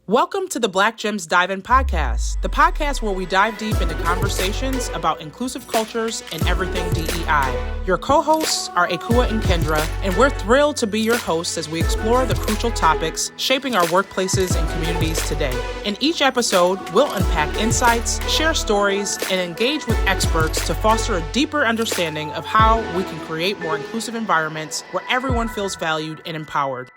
Welcome to the Black Gems Dive In podcast, the podcast where we dive deep into conversations about inclusive cultures and everything DEI. Your co-hosts are Akua and Kendra, and we're thrilled to be your hosts as we explore the crucial topics shaping our workplaces and communities today. In each episode, we'll unpack insights, share stories, and engage with experts to foster a deeper understanding of how we can create more inclusive environments where everyone feels valued and empowered.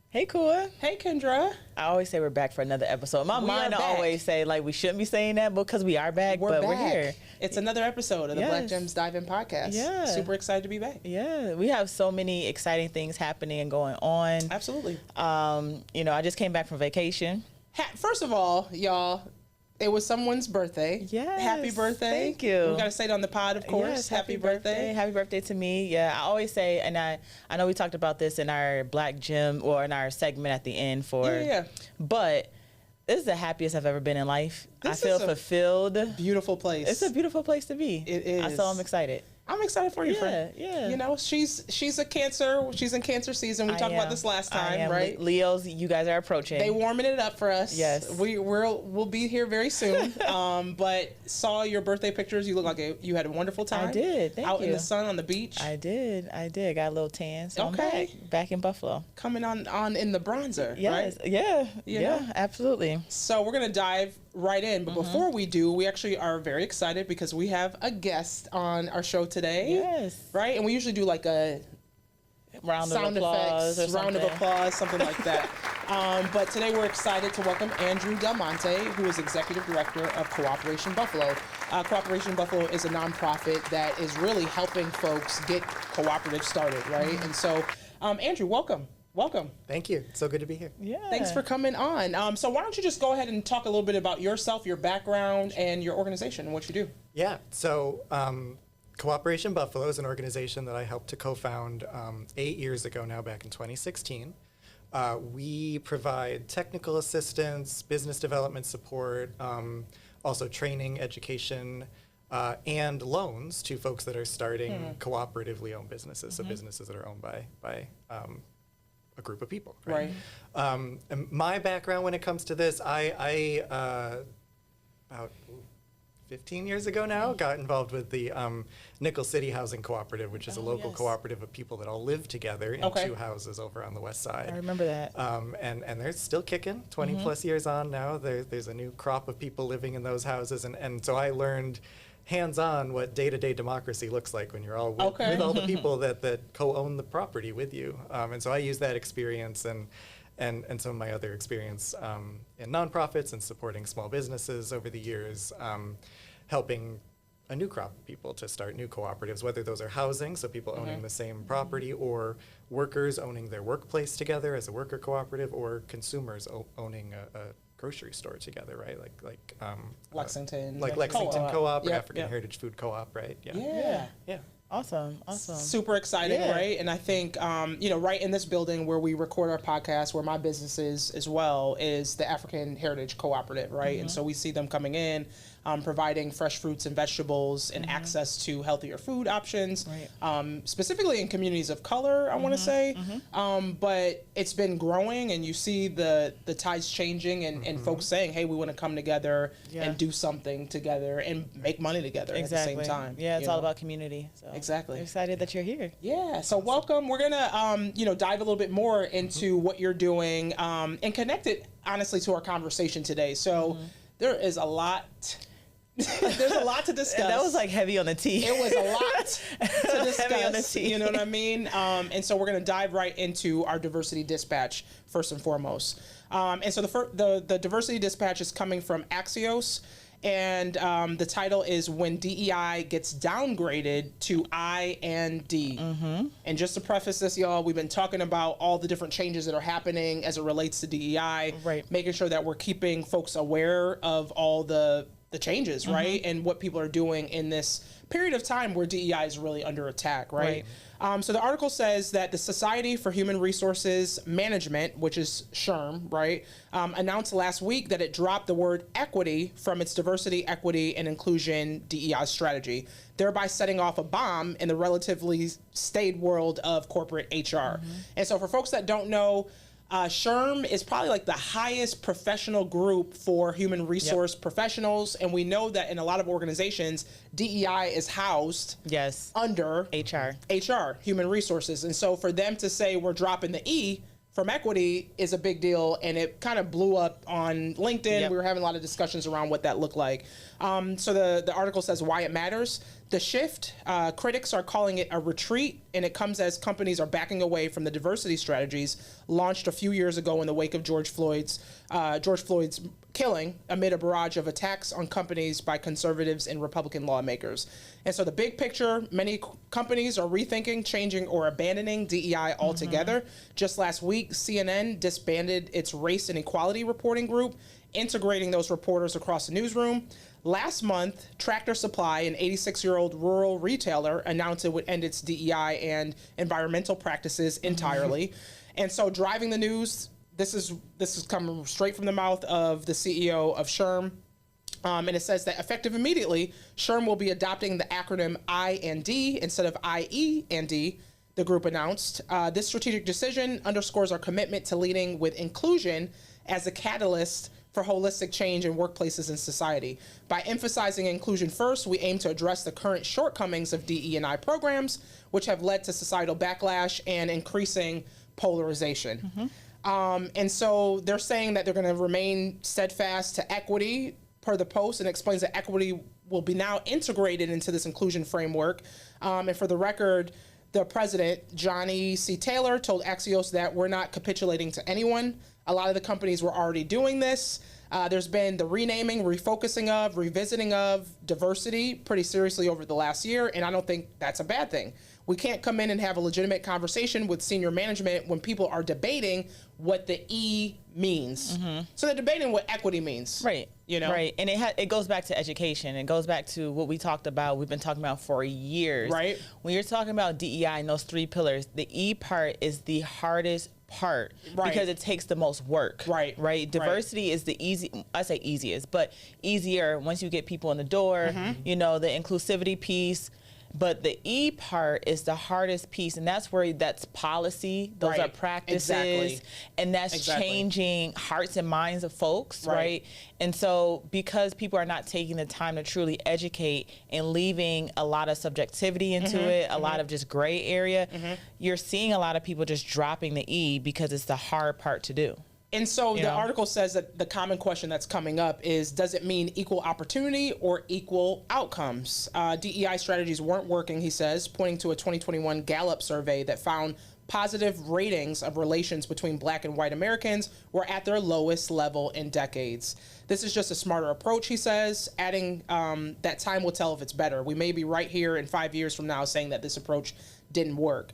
Hey, Kua. Hey, Kendra. I always say we're back for another episode. In my mind, I always say, like, we shouldn't be saying that because we are back, but we're here. It's another episode of the Black Gems Dive In podcast. Yeah. Super excited to be back. Yeah. We have so many exciting things happening and going on. Absolutely. I just came back from vacation. First of all, y'all, it was someone's birthday. Yes. Happy birthday. Thank you. We got to say it on the pod, of course. Yes, happy birthday. Happy birthday to me. Yeah, I always say, and I know we talked about this in our Black Gem or in our segment at the end but this is the happiest I''ve ever been in life. I feel fulfilled. Beautiful place. It's a beautiful place to be. It is. So I'm excited. I'm excited for you, friend. Yeah. You know, she's a Cancer. She's in Cancer season. We talked about this last time, right? Leos, you guys are approaching. They warming it up for us. Yes. We'll be here very soon. But saw your birthday pictures. You look like you had a wonderful time. I did. Thank you. Out in the sun on the beach. I did. Got a little tan. So okay. I'm back in Buffalo. Coming on in the bronzer. Yes. Right? Yeah. You know? Absolutely. So we're gonna dive right in, but before we do, we actually are very excited because we have a guest on our show today. Yes. Right? And we usually do like a round sound of applause effects, round of applause, something like that. But today we're excited to welcome Andrew Del Monte, who is Executive Director of Cooperation Buffalo. Cooperation Buffalo is a nonprofit that is really helping folks get cooperative started, right? And so, Andrew, welcome. Welcome. Thank you. It's so good to be here. Yeah. Thanks for coming on. So why don't you just go ahead and talk a little bit about yourself, your background, and your organization and what you do? Yeah. So Cooperation Buffalo is an organization that I helped to co-found 8 years ago now, back in 2016. We provide technical assistance, business development support, also training, education, and loans to folks that are starting cooperatively owned businesses, so businesses that are owned by a group of people. Right. And my background when it comes to this, I about 15 years ago now, got involved with the Nickel City Housing Cooperative, which is a local cooperative of people that all live together in two houses over on the west side. I remember that. And they're still kicking, 20 plus years on now. There's a new crop of people living in those houses. And so I learned hands-on what day-to-day democracy looks like when you're all with all the people that co-own the property with you. And so I use that experience and some of my other experience in nonprofits and supporting small businesses over the years, helping a new crop of people to start new cooperatives, whether those are housing, so people owning the same property, or workers owning their workplace together as a worker cooperative, or consumers owning a grocery store together, right? Like Lexington. Lexington Co-op, or Yep, African Heritage Food Co-op, right? Yeah. Awesome. Super exciting, right? And I think, right in this building where we record our podcast, where my business is as well, is the African Heritage Cooperative, right? And so we see them coming in, providing fresh fruits and vegetables and access to healthier food options, specifically in communities of color, I want to say. But it's been growing, and you see the tides changing and folks saying, hey, we want to come together and do something together and make money together at the same time. Yeah, it's all about community. So exactly. I'm excited that you're here. Yeah, so welcome. We're going to, dive a little bit more into what you're doing and connect it, honestly, to our conversation today. So there is a lot... There's a lot to discuss. That was like heavy on the T. It was a lot to discuss. Heavy on the T. You know what I mean? And so we're going to dive right into our diversity dispatch first and foremost. And so the diversity dispatch is coming from Axios, and the title is "When DEI Gets Downgraded to I and D." And just to preface this, y'all, we've been talking about all the different changes that are happening as it relates to DEI, making sure that we're keeping folks aware of all the changes, right? And what people are doing in this period of time where DEI is really under attack, right? So the article says that the Society for Human Resources Management, which is SHRM, right, announced last week that it dropped the word equity from its diversity, equity, and inclusion DEI strategy, thereby setting off a bomb in the relatively staid world of corporate HR. And so for folks that don't know, SHRM is probably like the highest professional group for human resource professionals. And we know that in a lot of organizations, DEI is housed under HR, human resources. And so for them to say we're dropping the E from equity is a big deal, and it kind of blew up on LinkedIn. We were having a lot of discussions around what that looked like. So the article says why it matters. The shift, critics are calling it a retreat, and it comes as companies are backing away from the diversity strategies launched a few years ago in the wake of George Floyd's killing amid a barrage of attacks on companies by conservatives and Republican lawmakers. And so the big picture, many companies are rethinking, changing, or abandoning DEI altogether. Just last week, CNN disbanded its race and equality reporting group, integrating those reporters across the newsroom. Last month, Tractor Supply, an 86-year-old rural retailer, announced it would end its DEI and environmental practices entirely. And so driving the news, this is coming straight from the mouth of the CEO of SHRM. And it says that effective immediately, SHRM will be adopting the acronym I and D instead of IE and D, the group announced. This strategic decision underscores our commitment to leading with inclusion as a catalyst for holistic change in workplaces and society. By emphasizing inclusion first, we aim to address the current shortcomings of DE&I programs, which have led to societal backlash and increasing polarization. And so they're saying that they're going to remain steadfast to equity per the post, and explains that equity will be now integrated into this inclusion framework. And for the record, the president, Johnny C. Taylor, told Axios that we're not capitulating to anyone. A lot of the companies were already doing this. There's been the renaming, refocusing of, revisiting of diversity pretty seriously over the last year, and I don't think that's a bad thing. We can't come in and have a legitimate conversation with senior management when people are debating what the E means. So they're debating what equity means. Right. You know? Right. And it goes back to education. It goes back to what we talked about, we've been talking about for years. Right. When you're talking about DEI and those three pillars, the E part is the hardest part because it takes the most work. Right. Diversity is the easiest, but easier once you get people in the door, you know, the inclusivity piece. But the E part is the hardest piece, and that's where that's policy. Those are practices, and that's changing hearts and minds of folks, right? And so because people are not taking the time to truly educate and leaving a lot of subjectivity into it, a lot of just gray area, you're seeing a lot of people just dropping the E because it's the hard part to do. And so the article says that the common question that's coming up is, does it mean equal opportunity or equal outcomes? DEI strategies weren't working, he says, pointing to a 2021 Gallup survey that found positive ratings of relations between Black and white Americans were at their lowest level in decades. This is just a smarter approach, he says, adding that time will tell if it's better. We may be right here in 5 years from now saying that this approach didn't work.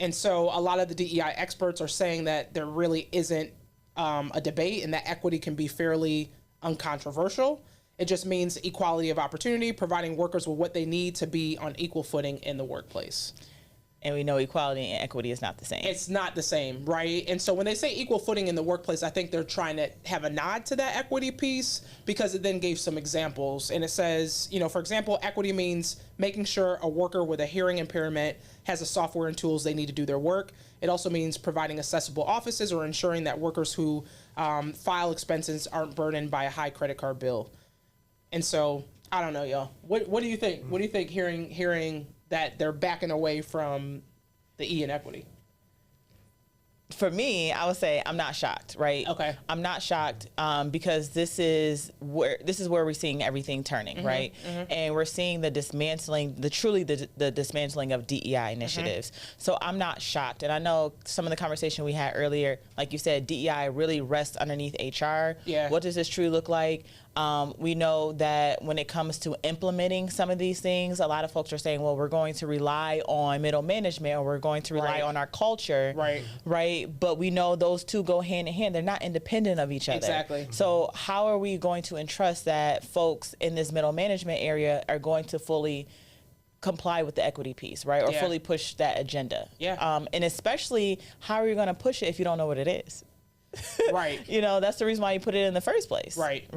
And so a lot of the DEI experts are saying that there really isn't a debate, and that equity can be fairly uncontroversial. It just means equality of opportunity, providing workers with what they need to be on equal footing in the workplace. And we know equality and equity is not the same. It's not the same, right? And so when they say equal footing in the workplace, I think they're trying to have a nod to that equity piece, because it then gave some examples. And it says, you know, for example, equity means making sure a worker with a hearing impairment has the software and tools they need to do their work. It also means providing accessible offices or ensuring that workers who file expenses aren't burdened by a high credit card bill. And so, I don't know, y'all. What do you think? What do you think hearing that they're backing away from the E in equity? For me, I would say I'm not shocked, right? Okay. I'm not shocked because this is where we're seeing everything turning, right? And we're seeing the dismantling, the dismantling of DEI initiatives. So I'm not shocked. And I know some of the conversation we had earlier, like you said, DEI really rests underneath HR. Yeah. What does this truly look like? We know that when it comes to implementing some of these things, a lot of folks are saying, well, we're going to rely on middle management, or we're going to rely on our culture. Right. But we know those two go hand in hand. They're not independent of each other. Exactly. So how are we going to entrust that folks in this middle management area are going to fully comply with the equity piece, right? Or fully push that agenda. And especially, how are you going to push it if you don't know what it is? Right. You know, that's the reason why you put it in the first place. Right.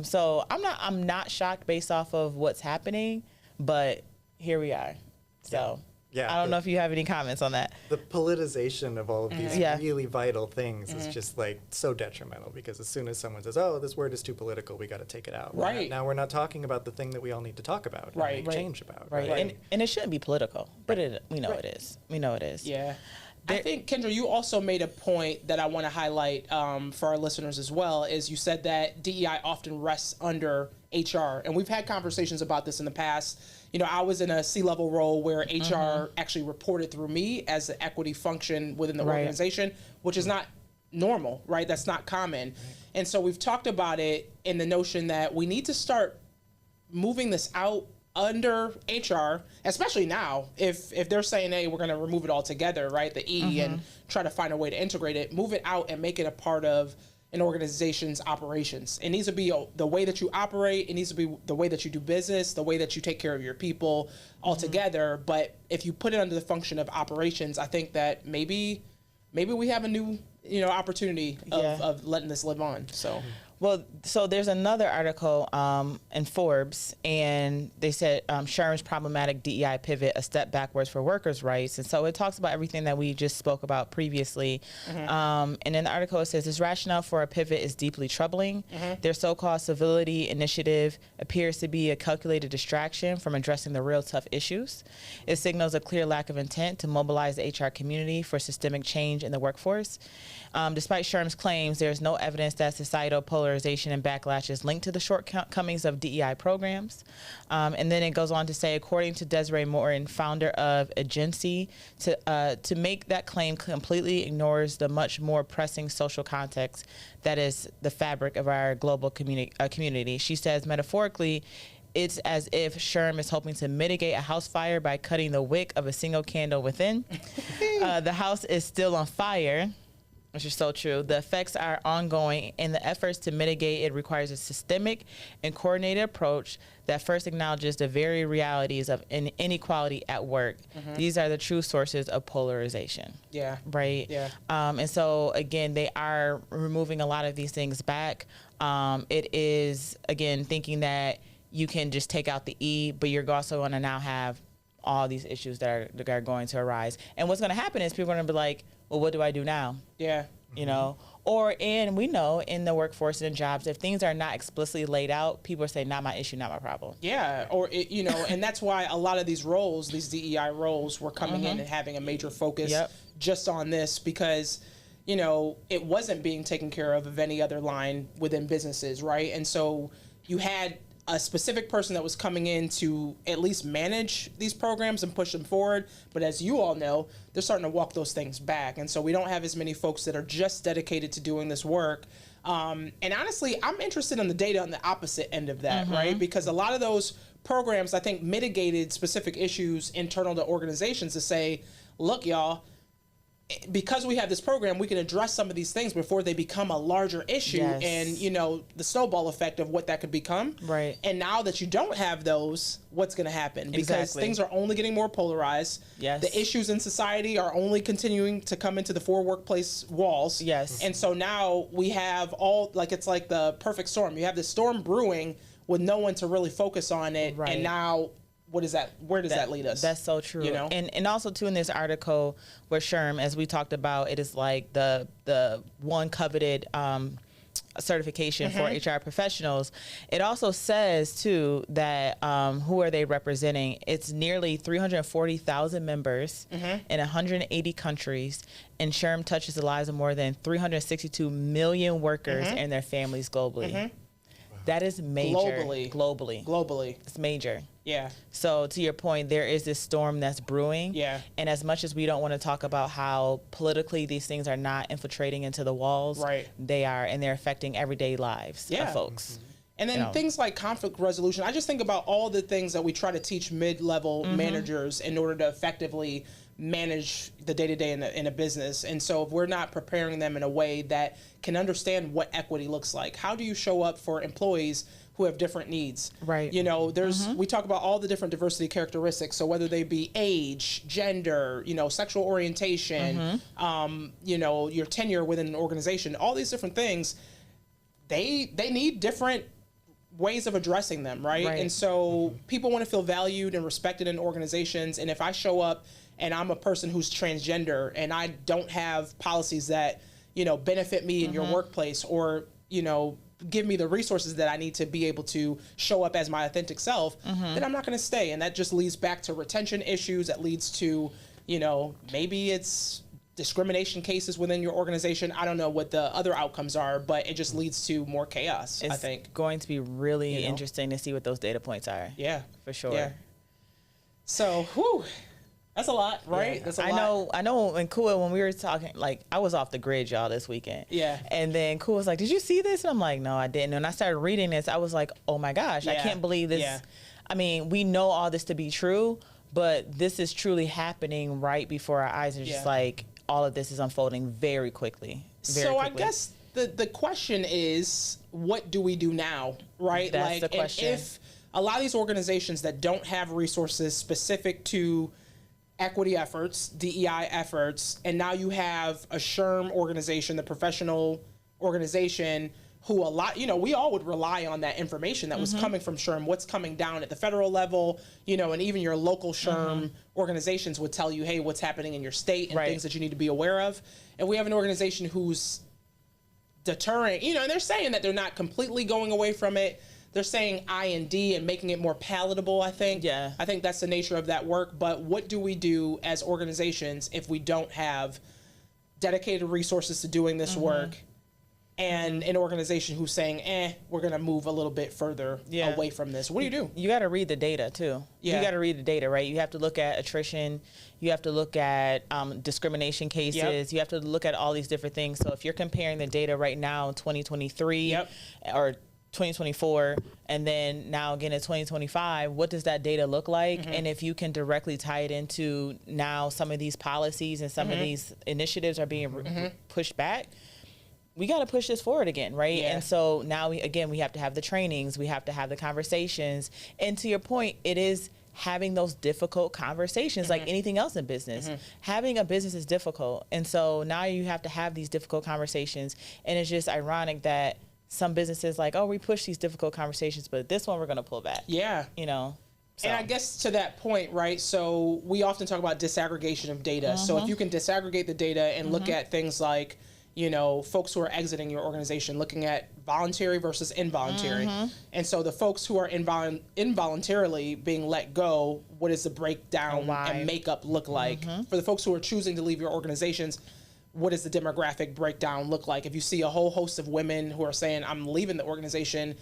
So I'm not shocked based off of what's happening, but here we are. So Yeah, I don't know if you have any comments on that. The politicization of all of these really vital things is just like so detrimental, because as soon as someone says, oh, this word is too political, we got to take it out. Right. Now we're not talking about the thing that we all need to talk about and make change about. Right. And it shouldn't be political, but we know it is. We know it is. Yeah. I think, Kendra, you also made a point that I want to highlight for our listeners as well, is you said that DEI often rests under HR. And we've had conversations about this in the past. You know, I was in a C-level role where HR actually reported through me as an equity function within the organization, which is not normal, right? That's not common. And so we've talked about it in the notion that we need to start moving this out under HR, especially now, if they're saying, hey, we're going to remove it all together, right, the E, and try to find a way to integrate it, move it out and make it a part of an organization's operations. It needs to be the way that you operate. It needs to be the way that you do business, the way that you take care of your people all together. But if you put it under the function of operations, I think that maybe we have a new, opportunity of letting this live on. So. Well, so there's another article in Forbes, and they said SHRM's problematic DEI pivot, a step backwards for workers' rights. And so it talks about everything that we just spoke about previously. And in the article, it says, this rationale for a pivot is deeply troubling. Their so-called civility initiative appears to be a calculated distraction from addressing the real tough issues. It signals a clear lack of intent to mobilize the HR community for systemic change in the workforce. Despite SHRM's claims, there is no evidence that societal polarization and backlash is linked to the shortcomings of DEI programs. And then it goes on to say, according to Desiree Morton, founder of Agency, to make that claim completely ignores the much more pressing social context that is the fabric of our global community. She says, metaphorically, it's as if SHRM is hoping to mitigate a house fire by cutting the wick of a single candle within. The house is still on fire, which is so true. The effects are ongoing, and the efforts to mitigate it requires a systemic and coordinated approach that first acknowledges the very realities of inequality at work. These are the true sources of polarization. Yeah. Right? Yeah. And so, again, they are removing a lot of these things back. It is, again, thinking that you can just take out the E, but you're also going to now have all these issues that are going to arise. And what's going to happen is people are going to be like, well, what do I do now? Yeah. And we know in the workforce and in jobs, if things are not explicitly laid out, people are saying, not my issue, not my problem. Yeah. And that's why a lot of these roles, these DEI roles, were coming in and having a major focus just on this, because, it wasn't being taken care of any other line within businesses, right? And so you had a specific person that was coming in to at least manage these programs and push them forward. But as you all know, they're starting to walk those things back. And so we don't have as many folks that are just dedicated to doing this work. And honestly, I'm interested in the data on the opposite end of that, right? Because a lot of those programs, I think, mitigated specific issues internal to organizations to say, look, y'all, because we have this program, we can address some of these things before they become a larger issue. And, the snowball effect of what that could become. Right. And now that you don't have those, what's going to happen? Because things are only getting more polarized. Yes. The issues in society are only continuing to come into the four workplace walls. Yes. And so now we have it's like the perfect storm. You have this storm brewing with no one to really focus on it. Right. And now, what is that? Where does that lead us? That's so true. And also too, in this article where SHRM, as we talked about, it is like the one coveted certification for HR professionals. It also says too that who are they representing? It's nearly 340,000 members in 180 countries, and SHRM touches the lives of more than 362 million workers and their families globally. That is major. Globally. It's major. Yeah. So to your point, there is this storm that's brewing. Yeah. And as much as we don't want to talk about how politically these things are not infiltrating into the walls, right, they are, and they're affecting everyday lives of folks. And then things like conflict resolution. I just think about all the things that we try to teach mid-level managers in order to effectively manage the day-to-day in a business. And so if we're not preparing them in a way that can understand what equity looks like, how do you show up for employees who have different needs? Right. We talk about all the different diversity characteristics. So whether they be age, gender, sexual orientation, your tenure within an organization, all these different things, they need different ways of addressing them, right? And so people want to feel valued and respected in organizations. And if I show up and I'm a person who's transgender and I don't have policies that, benefit me in your workplace or, give me the resources that I need to be able to show up as my authentic self, then I'm not going to stay. And that just leads back to retention issues. That leads to, maybe it's discrimination cases within your organization. I don't know what the other outcomes are, but it just leads to more chaos, I think. It's going to be really interesting to see what those data points are. Yeah. For sure. Yeah. So, whew. That's a lot, right? Yeah. That's a lot. I know when Kua, when we were talking, like, I was off the grid, y'all, this weekend. Yeah. And then Kua was like, did you see this? And I'm like, no, I didn't. And I started reading this. I was like, oh my gosh, I can't believe this. Yeah. I mean, we know all this to be true, but this is truly happening right before our eyes. And just like, all of this is unfolding very quickly. I guess the question is, what do we do now, right? That's the question. And if a lot of these organizations that don't have resources specific to equity efforts, DEI efforts, and now you have a SHRM organization, the professional organization, who we all would rely on that information that was coming from SHRM, what's coming down at the federal level, and even your local SHRM organizations would tell you, hey, what's happening in your state and things that you need to be aware of. And we have an organization who's deterring, and they're saying that they're not completely going away from it. They're saying I&D and making it more palatable, I think. Yeah. I think that's the nature of that work. But what do we do as organizations if we don't have dedicated resources to doing this work and an organization who's saying, we're going to move a little bit further away from this? What do you do? You got to read the data, too. Yeah. You got to read the data, right? You have to look at attrition. You have to look at discrimination cases. Yep. You have to look at all these different things. So if you're comparing the data right now in 2023 or 2024 and then now again in 2025, what does that data look like? And if you can directly tie it into now some of these policies and some of these initiatives are being pushed back, we got to push this forward again, right? Yeah. And so now we have to have the trainings, we have to have the conversations, and to your point, it is having those difficult conversations like anything else in business. Having a business is difficult, and so now you have to have these difficult conversations, and it's just ironic that some businesses like, we push these difficult conversations, but this one we're going to pull back. Yeah. So. And I guess to that point, right, so we often talk about disaggregation of data. So if you can disaggregate the data and look at things like, folks who are exiting your organization, looking at voluntary versus involuntary. And so the folks who are involuntarily being let go, what does the breakdown and makeup look like? For the folks who are choosing to leave your organizations, what does the demographic breakdown look like? If you see a whole host of women who are saying, I'm leaving the organization,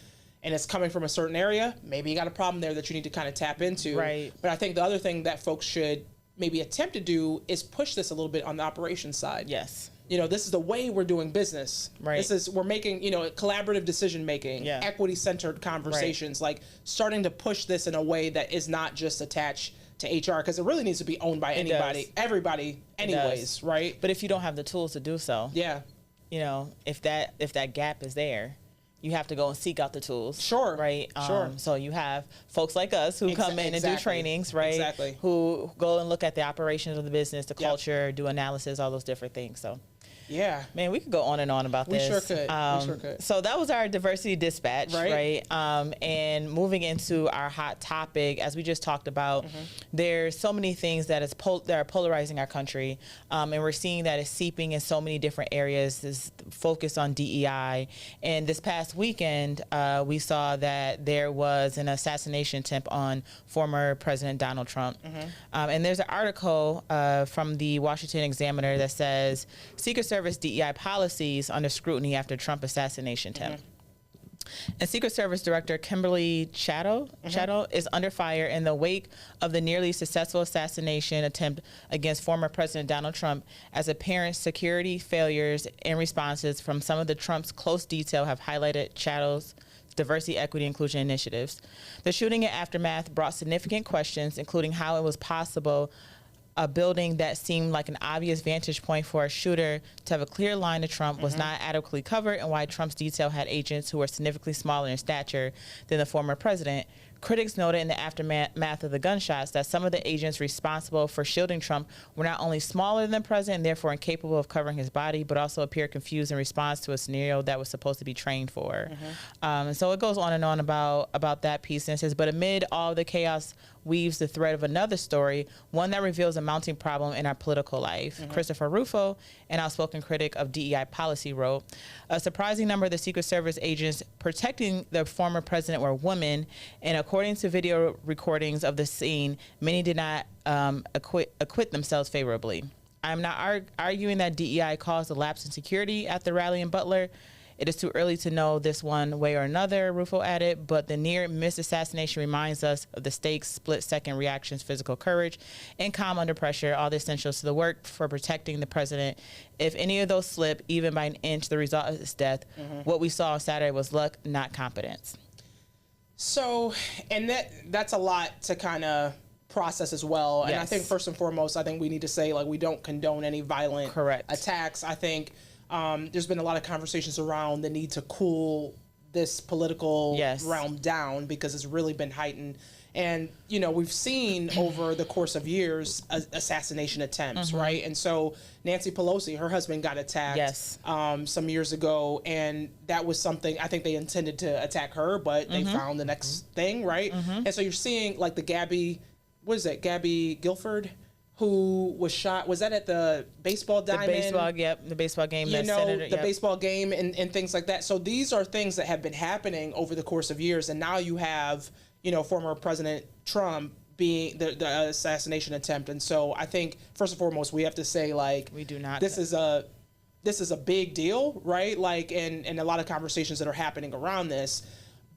and it's coming from a certain area, maybe you got a problem there that you need to kind of tap into. Right. But I think the other thing that folks should maybe attempt to do is push this a little bit on the operations side. Yes. This is the way we're doing business. Right. We're making, collaborative decision making, equity-centered conversations, like starting to push this in a way that is not just attached to HR, because it really needs to be owned by everybody anyways, right? But if you don't have the tools to do so, if that gap is there, you have to go and seek out the tools. Sure. Right? So you have folks like us who come in and do trainings, right? Exactly. Who go and look at the operations of the business, the culture, do analysis, all those different things. So. Yeah. Man, we could go on and on about this. We sure could. So that was our diversity dispatch, right? And moving into our hot topic, as we just talked about, there's so many things that are polarizing our country, and we're seeing that it's seeping in so many different areas. This focus on DEI, and this past weekend, we saw that there was an assassination attempt on former President Donald Trump, and there's an article from the Washington Examiner that says Secret Service DEI policies under scrutiny after Trump assassination attempt. And Secret Service Director Kimberly Chatto is under fire in the wake of the nearly successful assassination attempt against former President Donald Trump, as apparent security failures and responses from some of the Trump's close detail have highlighted Chatto's diversity, equity, inclusion initiatives. The shooting and aftermath brought significant questions, including how it was possible a building that seemed like an obvious vantage point for a shooter to have a clear line to Trump was not adequately covered, and why Trump's detail had agents who were significantly smaller in stature than the former president, Critics noted in the aftermath of the gunshots that some of the agents responsible for shielding Trump were not only smaller than the president and therefore incapable of covering his body, but also appeared confused in response to a scenario that was supposed to be trained for. And so it goes on and on about that piece, and it says, but amid all the chaos weaves the thread of another story, one that reveals a mounting problem in our political life. Christopher Rufo, an outspoken critic of DEI policy, wrote, a surprising number of the Secret Service agents protecting the former president were women, and according to video recordings of the scene, many did not acquit themselves favorably. I'm not arguing that DEI caused a lapse in security at the rally in Butler. It is too early to know this one way or another, Rufo added, but the near-miss assassination reminds us of the stakes, split-second reactions, physical courage, and calm under pressure, all the essentials to the work for protecting the president. If any of those slip, even by an inch, the result of his death, what we saw on Saturday was luck, not competence. So, and that's a lot to kind of process as well. And I think first and foremost, I think we need to say, like, we don't condone any violent attacks. I think there's been a lot of conversations around the need to cool this political realm down because it's really been heightened. And, you know, we've seen over the course of years assassination attempts, right? And so Nancy Pelosi, her husband got attacked some years ago, and that was something, I think they intended to attack her, but they found the next thing, right? And so you're seeing, like, the Gabby Guilford, who was shot, was that at the baseball diamond? The baseball game. You know, the baseball game and things like that. So these are things that have been happening over the course of years, and now you have, you know, former President Trump being the assassination attempt. And so I think, first and foremost, we have to say, like, we do not. This is a big deal, right? Like, and a lot of conversations that are happening around this.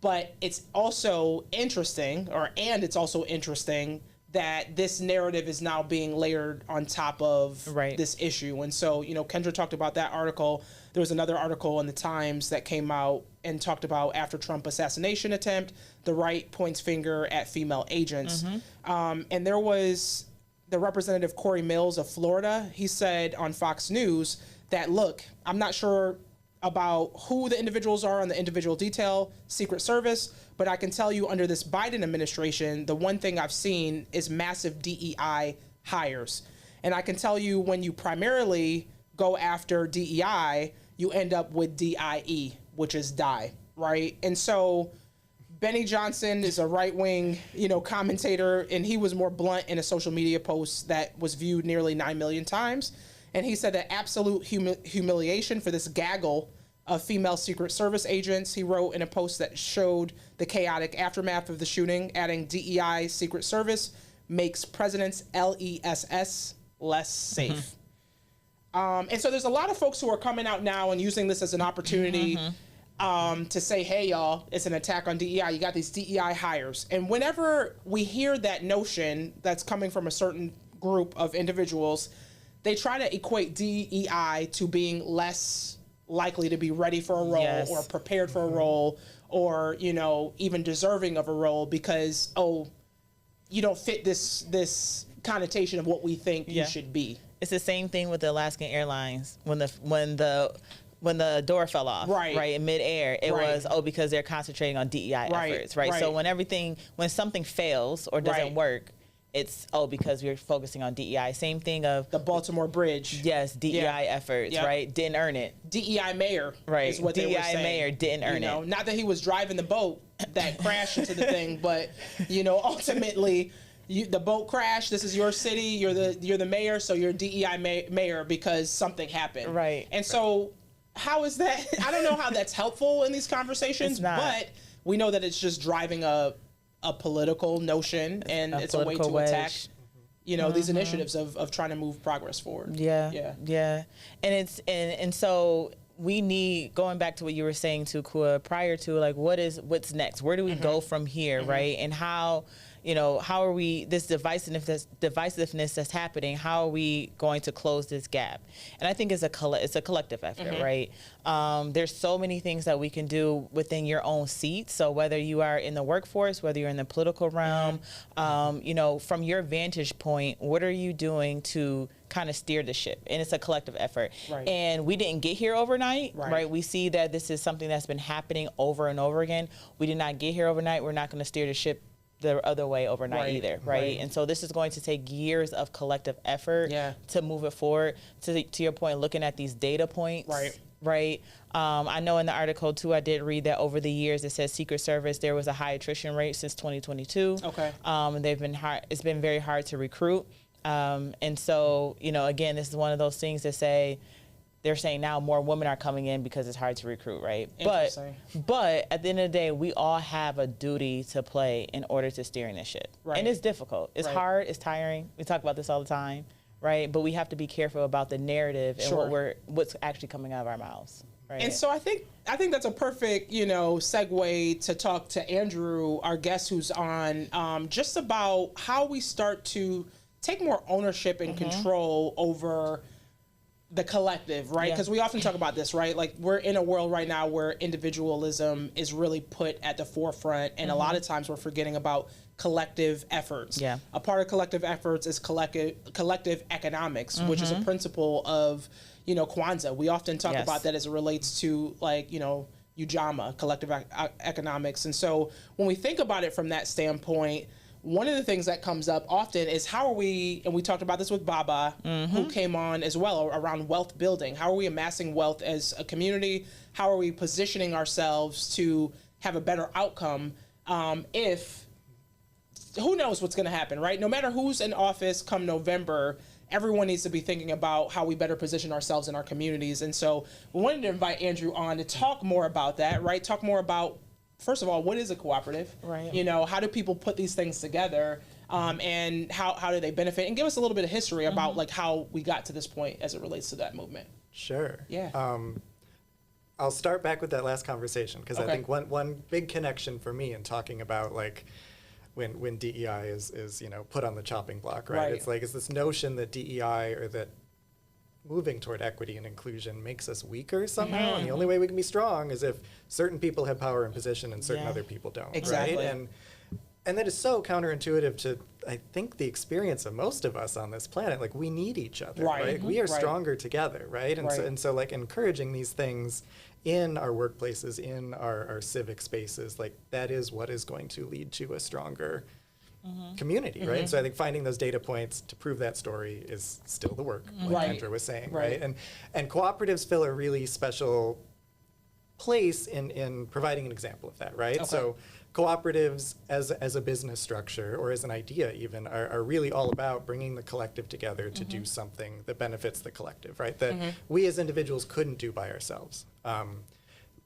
But it's also interesting, that this narrative is now being layered on top of this issue. And so, you know, Kendra talked about that article. There was another article in the Times that came out and talked about after Trump assassination attempt, the right points finger at female agents. And there was the Representative Corey Mills of Florida. He said on Fox News that, look, I'm not sure about who the individuals are on the individual detail, Secret Service, but I can tell you under this Biden administration, the one thing I've seen is massive DEI hires. And I can tell you when you primarily go after DEI, you end up with DIE, which is die, right? And so Benny Johnson is a right-wing, you know, commentator, and he was more blunt in a social media post that was viewed nearly 9 million times. And he said that absolute humiliation for this gaggle of female Secret Service agents. He wrote in a post that showed the chaotic aftermath of the shooting, adding DEI Secret Service makes president's LESS less safe. And so there's a lot of folks who are coming out now and using this as an opportunity to say, hey, y'all, it's an attack on DEI. You got these DEI hires. And whenever we hear that notion that's coming from a certain group of individuals, they try to equate DEI to being less likely to be ready for a role or prepared for a role or, you know, even deserving of a role because, oh, you don't fit this connotation of what we think you should be. It's the same thing with the Alaskan Airlines when the door fell off, right in midair. It was because they're concentrating on DEI efforts, right? So when something fails or doesn't work, it's because we're focusing on DEI. Same thing of the Baltimore Bridge. Yes, DEI efforts, right? Didn't earn it. DEI mayor, is what they were saying. DEI mayor didn't earn it. Not that he was driving the boat that crashed into the thing, but you know, ultimately, the boat crashed. This is your city. You're the mayor, so you're DEI mayor because something happened. Right. And so, how is that? I don't know how that's helpful in these conversations, but we know that it's just driving a political notion, and it's a way to attack, you know, these initiatives of trying to move progress forward. And so we need, going back to what you were saying to Kua prior to, like, what's next? Where do we go from here, right? And how are we, this divisiveness that's happening, how are we going to close this gap? And I think it's a collective effort, right? There's so many things that we can do within your own seat. So whether you are in the workforce, whether you're in the political realm, you know, from your vantage point, what are you doing to kind of steer the ship? And it's a collective effort. And we didn't get here overnight, right? We see that this is something that's been happening over and over again. We did not get here overnight. We're not going to steer the ship the other way overnight either, right? And so this is going to take years of collective effort to move it forward. To your point, looking at these data points, right? I know in the article too, I did read that over the years it says Secret Service, there was a high attrition rate since 2022. And it's been very hard to recruit. And so, you know, again, this is one of those things that say, they're saying now more women are coming in because it's hard to recruit, right? But at the end of the day, we all have a duty to play in order to steering this ship. And it's difficult. It's hard. It's tiring. We talk about this all the time, right? But we have to be careful about the narrative and what's actually coming out of our mouths. Right. And so I think that's a perfect, you know, segue to talk to Andrew, our guest who's on, just about how we start to take more ownership and control over the collective, right? Because we often talk about this, right? Like, we're in a world right now where individualism is really put at the forefront, and a lot of times we're forgetting about collective efforts. A part of collective efforts is collective economics, which is a principle of, you know, Kwanzaa. We often talk about that as it relates to, like, you know, Ujamaa, collective economics. And so when we think about it from that standpoint, one of the things that comes up often is how are we, and we talked about this with Baba, who came on as well, around wealth building. How are we amassing wealth as a community? How are we positioning ourselves to have a better outcome if, who knows what's going to happen, right? No matter who's in office come November, everyone needs to be thinking about how we better position ourselves in our communities. And so we wanted to invite Andrew on to talk more about that, right? Talk more about, first of all, what is a cooperative? Right. You know, how do people put these things together, and how do they benefit? And give us a little bit of history about like how we got to this point as it relates to that movement. Sure. Yeah. I'll start back with that last conversation because I think one big connection for me in talking about like when DEI is you know put on the chopping block, right? It's like it's this notion that DEI or that moving toward equity and inclusion makes us weaker somehow, and the only way we can be strong is if certain people have power and position and certain other people don't, right? And that is so counterintuitive to, I think, the experience of most of us on this planet. Like, we need each other, right? We are stronger together, right? And so like encouraging these things in our workplaces, in our civic spaces, like that is what is going to lead to a stronger community, right? So I think finding those data points to prove that story is still the work, like Andrew was saying, right? And cooperatives fill a really special place in providing an example of that, right? So cooperatives as a business structure or as an idea even are really all about bringing the collective together to do something that benefits the collective, right? That we as individuals couldn't do by ourselves.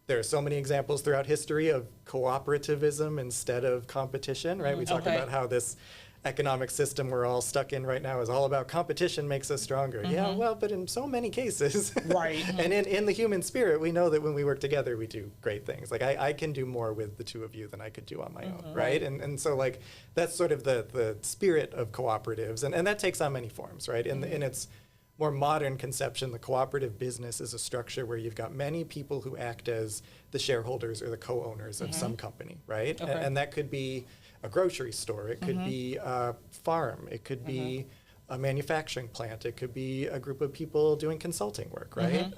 There are so many examples throughout history of cooperativism instead of competition, right? We talk about how this economic system we're all stuck in right now is all about competition makes us stronger. Yeah, well, but in so many cases, and in the human spirit, we know that when we work together, we do great things. Like I can do more with the two of you than I could do on my own, right? And so like that's sort of the spirit of cooperatives, and that takes on many forms, right? In its more modern conception, the cooperative business is a structure where you've got many people who act as the shareholders or the co-owners of some company, right? And that could be a grocery store, it could be a farm, it could be a manufacturing plant, it could be a group of people doing consulting work, right?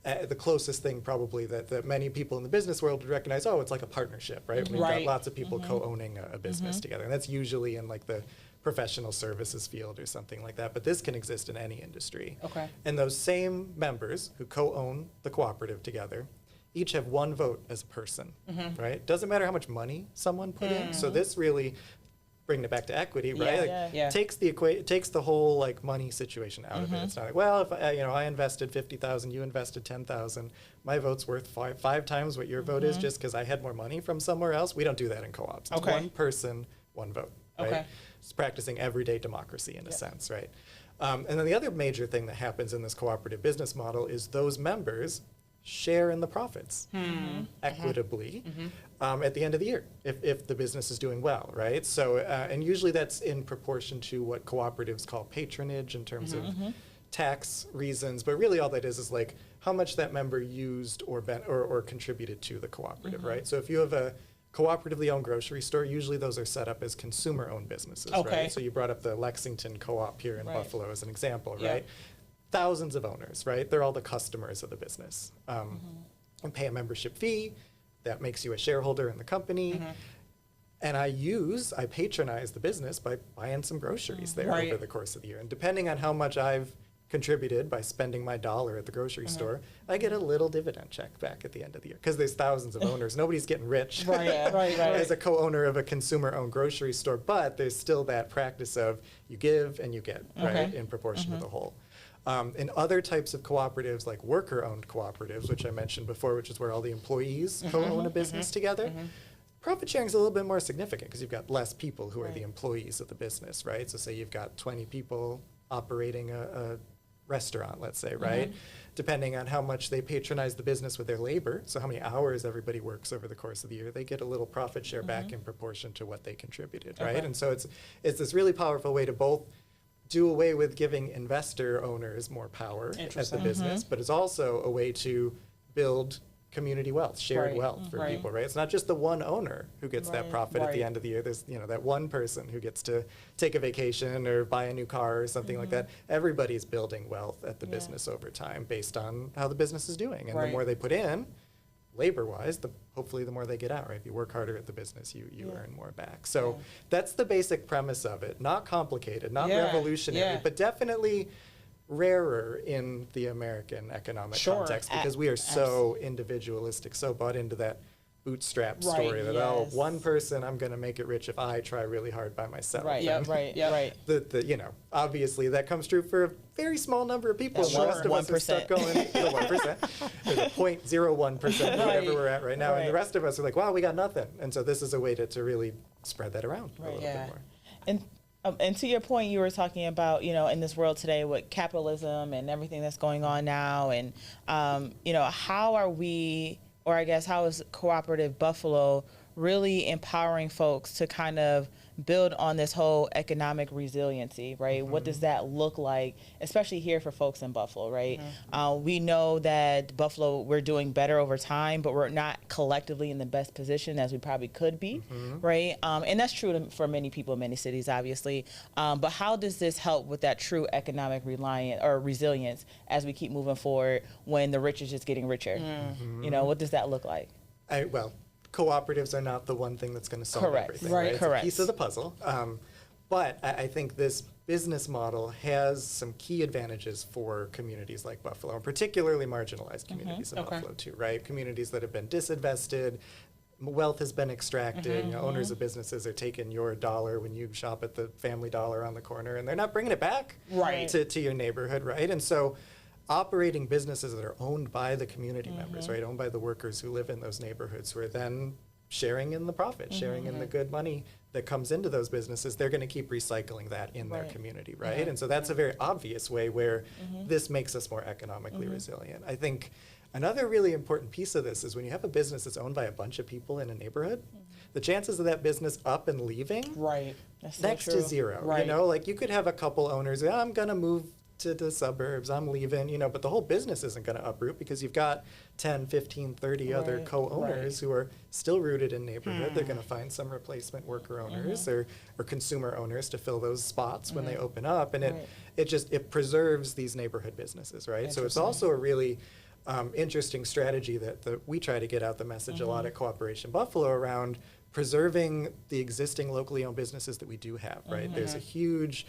The closest thing probably that many people in the business world would recognize, oh, it's like a partnership, right? We've got lots of people co-owning a business together, and that's usually in like the professional services field or something like that, but this can exist in any industry. And those same members who co-own the cooperative together each have one vote as a person, right? Doesn't matter how much money someone put in. So this really, bringing it back to equity, right? Takes the whole like money situation out of it. It's not like, well, if I invested 50,000, you invested 10,000, my vote's worth five times what your vote is just because I had more money from somewhere else. We don't do that in co-ops. It's one person, one vote, right? It's practicing everyday democracy in a sense, right? And then the other major thing that happens in this cooperative business model is those members share in the profits equitably at the end of the year if the business is doing well, right? So, and usually that's in proportion to what cooperatives call patronage in terms of tax reasons, but really all that is like how much that member used or contributed to the cooperative, right? So if you have a cooperatively owned grocery store, usually those are set up as consumer-owned businesses, right? So you brought up the Lexington Co-op here in Buffalo as an example, right? Thousands of owners, right? They're all the customers of the business. And pay a membership fee. That makes you a shareholder in the company. And I patronize the business by buying some groceries there over the course of the year. And depending on how much I've contributed by spending my dollar at the grocery store, I get a little dividend check back at the end of the year, because there's thousands of owners. Nobody's getting rich as a co-owner of a consumer-owned grocery store, but there's still that practice of you give and you get, right, in proportion to the whole. In other types of cooperatives, like worker-owned cooperatives, which I mentioned before, which is where all the employees co-own a business together, profit sharing is a little bit more significant because you've got less people who are the employees of the business, right? So say you've got 20 people operating a restaurant, let's say, right? Depending on how much they patronize the business with their labor, so how many hours everybody works over the course of the year, they get a little profit share back in proportion to what they contributed, right? And so it's this really powerful way to both do away with giving investor owners more power at the business, but it's also a way to build community wealth, shared wealth for people, right? It's not just the one owner who gets that profit at the end of the year. There's, that one person who gets to take a vacation or buy a new car or something like that. Everybody's building wealth at the business over time based on how the business is doing. And the more they put in, labor-wise, hopefully the more they get out, right? If you work harder at the business, you earn more back. So that's the basic premise of it. Not complicated, not revolutionary, but definitely rarer in the American economic context, because we are so individualistic, so bought into that bootstrap story that, one person, I'm going to make it rich if I try really hard by myself. Obviously that comes true for a very small number of people. The rest of us are stuck going the 1%, or the 0.01%, whatever we're at right now. And the rest of us are like, wow, we got nothing. And so this is a way to really spread that around a little bit more. And to your point, you were talking about, in this world today with capitalism and everything that's going on now, and, how are we, or I guess how is Cooperative Buffalo really empowering folks to kind of build on this whole economic resiliency, right? What does that look like, especially here for folks in Buffalo, right? We know that Buffalo, we're doing better over time, but we're not collectively in the best position as we probably could be, right? And that's true for many people in many cities, obviously. But how does this help with that true economic resilience as we keep moving forward when the rich is just getting richer? What does that look like? Cooperatives are not the one thing that's going to solve everything, right? It's a piece of the puzzle. But I think this business model has some key advantages for communities like Buffalo, and particularly marginalized communities in Buffalo too, right? Communities that have been disinvested, wealth has been extracted, owners of businesses are taking your dollar when you shop at the Family Dollar on the corner, and they're not bringing it back to your neighborhood, right? And so operating businesses that are owned by the community members, right, owned by the workers who live in those neighborhoods, who are then sharing in the profit, sharing in the good money that comes into those businesses, they're going to keep recycling that in their community, right? And so that's a very obvious way where this makes us more economically resilient. I think another really important piece of this is when you have a business that's owned by a bunch of people in a neighborhood, the chances of that business up and leaving next to zero. Like you could have a couple owners, I'm going to move to the suburbs, I'm leaving, but the whole business isn't going to uproot because you've got 10, 15, 30 other co-owners who are still rooted in neighborhood. They're going to find some replacement worker owners or consumer owners to fill those spots when they open up. And it preserves these neighborhood businesses, right? So it's also a really interesting strategy that we try to get out the message a lot at Cooperation Buffalo around preserving the existing locally owned businesses that we do have, right? There's a huge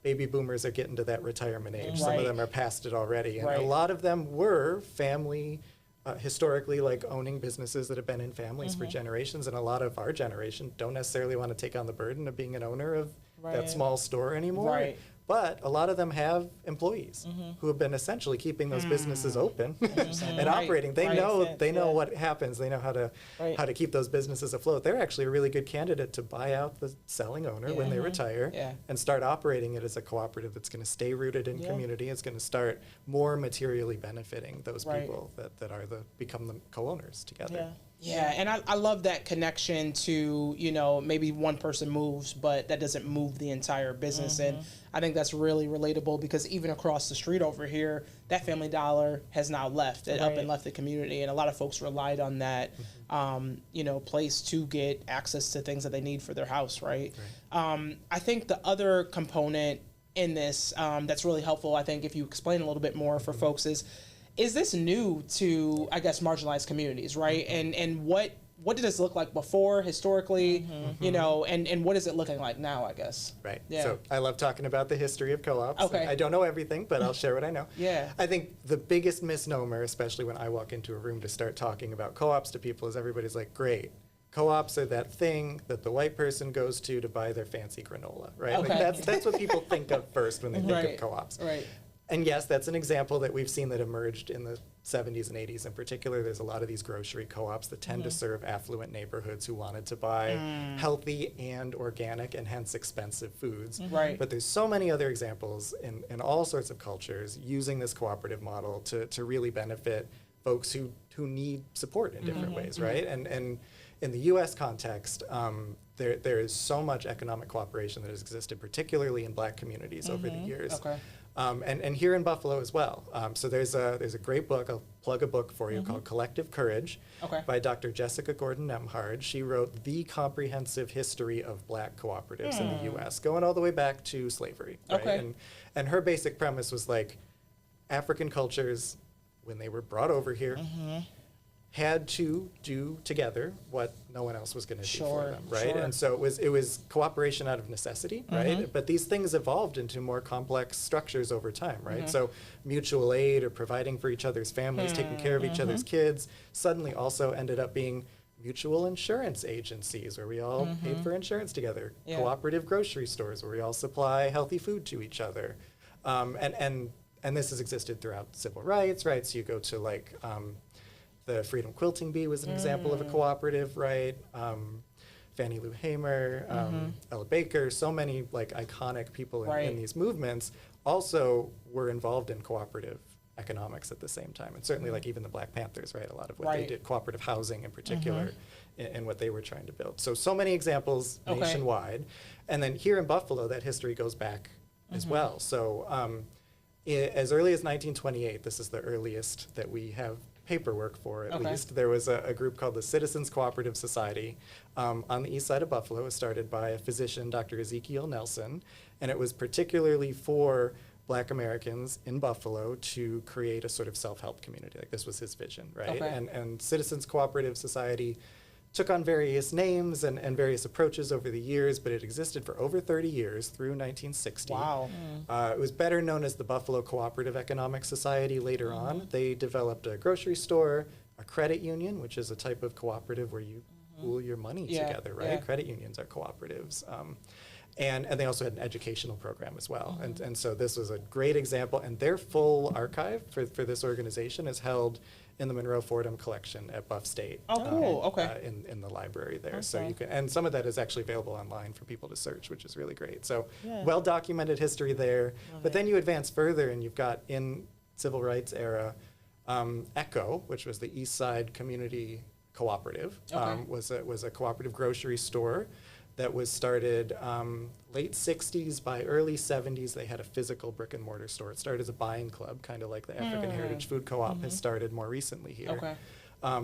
baby boomers are getting to that retirement age. Some of them are past it already. And a lot of them were family, historically, like owning businesses that have been in families for generations. And a lot of our generation don't necessarily want to take on the burden of being an owner of that small store anymore. But a lot of them have employees who have been essentially keeping those businesses open and operating. They know what happens. They know how to keep those businesses afloat. They're actually a really good candidate to buy out the selling owner when they retire and start operating it as a cooperative that's going to stay rooted in community. It's going to start more materially benefiting those people that become the co-owners together. Yeah, and I love that connection to, maybe one person moves, but that doesn't move the entire business. And I think that's really relatable because even across the street over here, that Family Dollar has now left, up and left the community. And a lot of folks relied on that, place to get access to things that they need for their house, right? I think the other component in this that's really helpful, I think, if you explain a little bit more for folks is this new to, I guess, marginalized communities, right? And what what did this look like before, historically, you know, and what is it looking like now, I guess. Right. Yeah. So I love talking about the history of co-ops. Okay. I don't know everything, but I'll share what I know. Yeah. I think the biggest misnomer, especially when I walk into a room to start talking about co-ops to people, is everybody's like, great. Co-ops are that thing that the white person goes to buy their fancy granola, right? Okay. Like that's what people think of first when they think Right. of co-ops. Right. And yes, that's an example that we've seen that emerged in the 70s and 80s in particular. There's a lot of these grocery co-ops that tend to serve affluent neighborhoods who wanted to buy healthy and organic and hence expensive foods. Right. But there's so many other examples in all sorts of cultures using this cooperative model to really benefit folks who need support in different ways, right? And in the U.S. context, there is so much economic cooperation that has existed, particularly in Black communities over the years. Okay. And here in Buffalo as well. So there's a great book, I'll plug a book for you, called Collective Courage Okay. by Dr. Jessica Gordon-Nemhard. She wrote The Comprehensive History of Black Cooperatives in the U.S., going all the way back to slavery. Right? Okay. And her basic premise was like, African cultures, when they were brought over here, had to do together what no one else was going to do for them, right? Sure. And so it was cooperation out of necessity, right? But these things evolved into more complex structures over time, right? So mutual aid or providing for each other's families, taking care of each other's kids, suddenly also ended up being mutual insurance agencies where we all paid for insurance together, Yeah. cooperative grocery stores where we all supply healthy food to each other, and this has existed throughout civil rights, right? So you go to like the Freedom Quilting Bee was an example of a cooperative, right? Fannie Lou Hamer, Ella Baker, so many like iconic people in Right. these movements also were involved in cooperative economics at the same time. And certainly like even the Black Panthers, right? A lot of what they Right. did, cooperative housing in particular, and what they were trying to build. So many examples Okay. nationwide. And then here in Buffalo, that history goes back as well. So as early as 1928, this is the earliest that we have paperwork for, at Okay. least. There was a group called the Citizens Cooperative Society on the east side of Buffalo. It was started by a physician, Dr. Ezekiel Nelson, and it was particularly for Black Americans in Buffalo to create a sort of self-help community. Like this was his vision, right? Okay. And Citizens Cooperative Society took on various names and various approaches over the years, but it existed for over 30 years through 1960. Wow. It was better known as the Buffalo Cooperative Economic Society later on. They developed a grocery store, a credit union, which is a type of cooperative where you pool your money Yeah, together, right? yeah. Credit unions are cooperatives. And they also had an educational program as well. And so this was a great example. And their full archive for this organization is held in the Monroe Fordham collection at Buff State. Oh, cool. Okay. In the library there. So Okay. you can, and some of that is actually available online for people to search, which is really great. So Yeah. well-documented history there. Love But it. then you advance further and you've got in civil rights era, ECHO, which was the East Side Community Cooperative, Okay. was a cooperative grocery store that was started late 60s. By early 70s, they had a physical brick and mortar store. It started as a buying club, kind of like the African Heritage Food Co-op has started more recently here. Okay.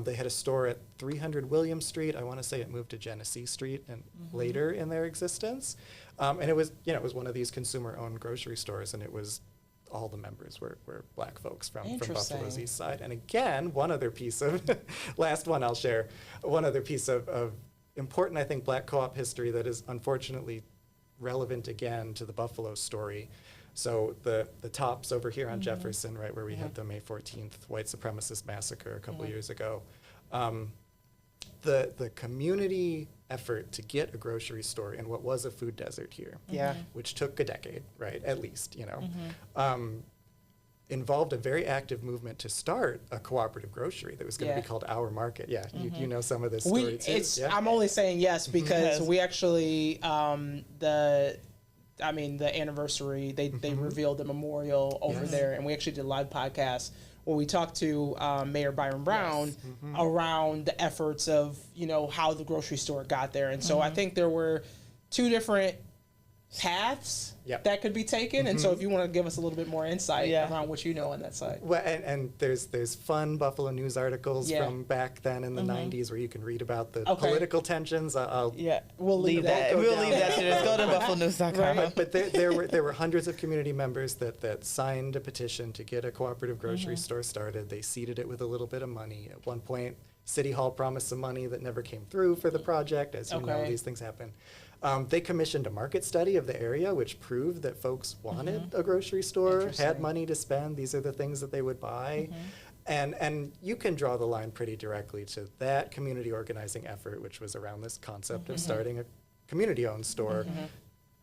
They had a store at 300 William Street. I want to say it moved to Genesee Street and later in their existence. And it was, it was one of these consumer-owned grocery stores, and it was all the members were Black folks from Buffalo's Interesting. East Side. And again, one other piece of, last one I'll share, one other piece of important, I think, Black co-op history that is unfortunately relevant again to the Buffalo story. So the Tops over here on Jefferson, right, where we had the May 14th white supremacist massacre a couple years ago, the community effort to get a grocery store in what was a food desert here, Yeah. which took a decade, right, at least, involved a very active movement to start a cooperative grocery that was going to Yeah. be called Our Market. Yeah, you know some of this We, story too. it's. Yeah? I'm only saying yes because Yes. we actually the anniversary they revealed the memorial over Yes. there, and we actually did a live podcast where we talked to Mayor Byron Brown around the efforts of how the grocery store got there, and so I think there were two different paths that could be taken. And so if you want to give us a little bit more insight around what you know on that side. Well, and there's fun Buffalo News articles from back then in the 90s where you can read about the political tensions. We'll leave that. We'll leave that to just go to buffalonews.com. But there were hundreds of community members that signed a petition to get a cooperative grocery store started. They seeded it with a little bit of money. At one point, City Hall promised some money that never came through for the project. As you know, these things happen. They commissioned a market study of the area, which proved that folks wanted a grocery store, had money to spend. These are the things that they would buy. And you can draw the line pretty directly to that community organizing effort, which was around this concept of starting a community-owned store,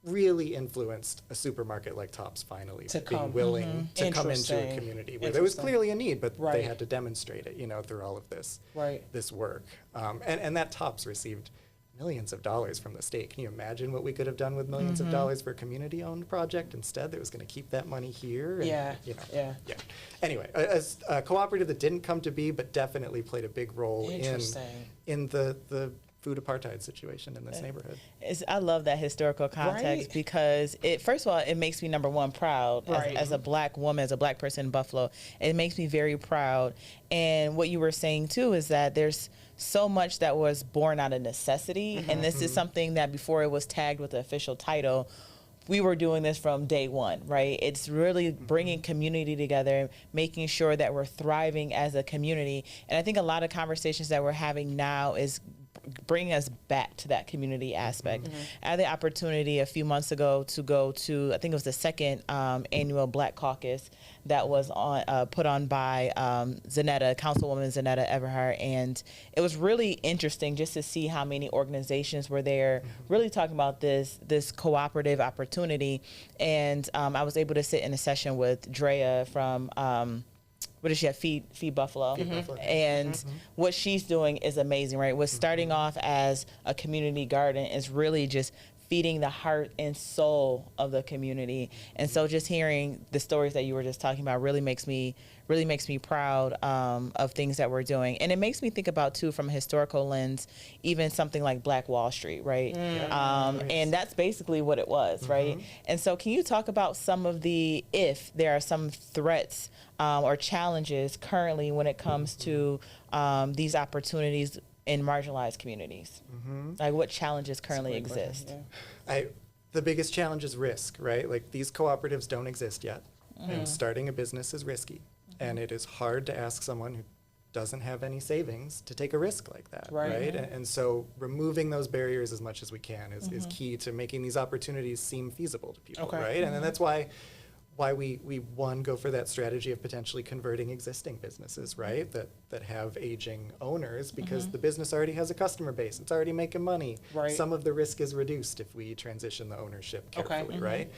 really influenced a supermarket like Tops finally being willing to come into a community where there was clearly a need, but they had to demonstrate it, through all of this this work. And that Tops received millions of dollars from the state. Can you imagine what we could have done with millions of dollars for a community-owned project instead that was going to keep that money here? And, Anyway, a cooperative that didn't come to be, but definitely played a big role in the food apartheid situation in this neighborhood. I love that historical context because first of all, it makes me, number one, proud as a Black woman, as a Black person in Buffalo. It makes me very proud. And what you were saying too is that there's so much that was born out of necessity. And this is something that before it was tagged with the official title, we were doing this from day one, right? It's really bringing community together, making sure that we're thriving as a community. And I think a lot of conversations that we're having now is bringing us back to that community aspect. I had the opportunity a few months ago to go to, I think it was the second annual Black Caucus that was put on by Councilwoman Zanetta Everhart, and it was really interesting just to see how many organizations were there really talking about this cooperative opportunity. And I was able to sit in a session with Drea from what does she have? Feed Buffalo. And what she's doing is amazing, right? What's starting off as a community garden is really just feeding the heart and soul of the community. And so just hearing the stories that you were just talking about really makes me proud of things that we're doing. And it makes me think about, too, from a historical lens, even something like Black Wall Street, right? And that's basically what it was, right? And so can you talk about some of if there are some threats or challenges currently when it comes to these opportunities in marginalized communities? Like what challenges currently exist? The biggest challenge is risk, right? Like these cooperatives don't exist yet, and starting a business is risky. And it is hard to ask someone who doesn't have any savings to take a risk like that, right? And so removing those barriers as much as we can is key to making these opportunities seem feasible to people, right? And then that's why we go for that strategy of potentially converting existing businesses, right, that have aging owners, because the business already has a customer base. It's already making money. Some of the risk is reduced if we transition the ownership carefully, right?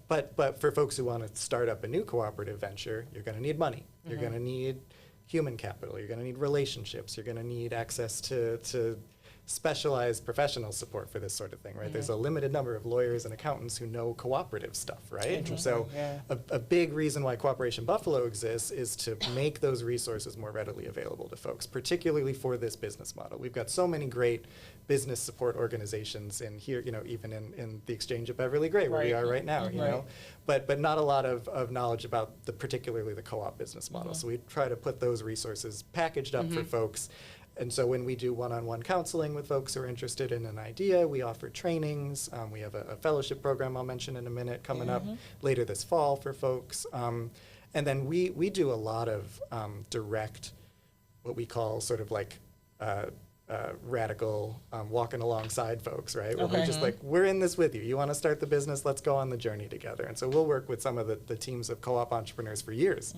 But for folks who want to start up a new cooperative venture, you're going to need money. You're going to need human capital. You're going to need relationships. You're going to need access to specialized professional support for this sort of thing, right? There's a limited number of lawyers and accountants who know cooperative stuff, right? And so a big reason why Cooperation Buffalo exists is to make those resources more readily available to folks, particularly for this business model. We've got so many great business support organizations in here, even in the Exchange at Beverly Gray, where we are right now, you know, but not a lot of knowledge about particularly the co-op business model. So we try to put those resources packaged up for folks. And so when we do one-on-one counseling with folks who are interested in an idea, we offer trainings. We have a fellowship program I'll mention in a minute coming up later this fall for folks. And then we do a lot of direct, what we call sort of like radical walking alongside folks, right? Where we're just like, we're in this with you. You want to start the business? Let's go on the journey together. And so we'll work with some of the teams of co-op entrepreneurs for years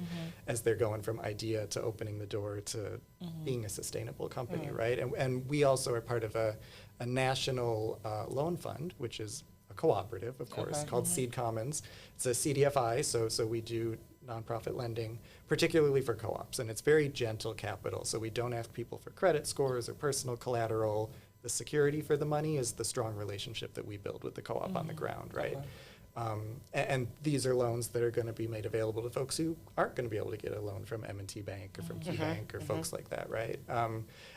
as they're going from idea to opening the door to being a sustainable company, right? And we also are part of a national loan fund, which is a cooperative, of course, called Seed Commons. It's a CDFI, so we do nonprofit lending, particularly for co-ops, and it's very gentle capital, so we don't ask people for credit scores or personal collateral. The security for the money is the strong relationship that we build with the co-op on the ground, right? And these are loans that are going to be made available to folks who aren't going to be able to get a loan from M&T Bank or from KeyBank or folks like that, right?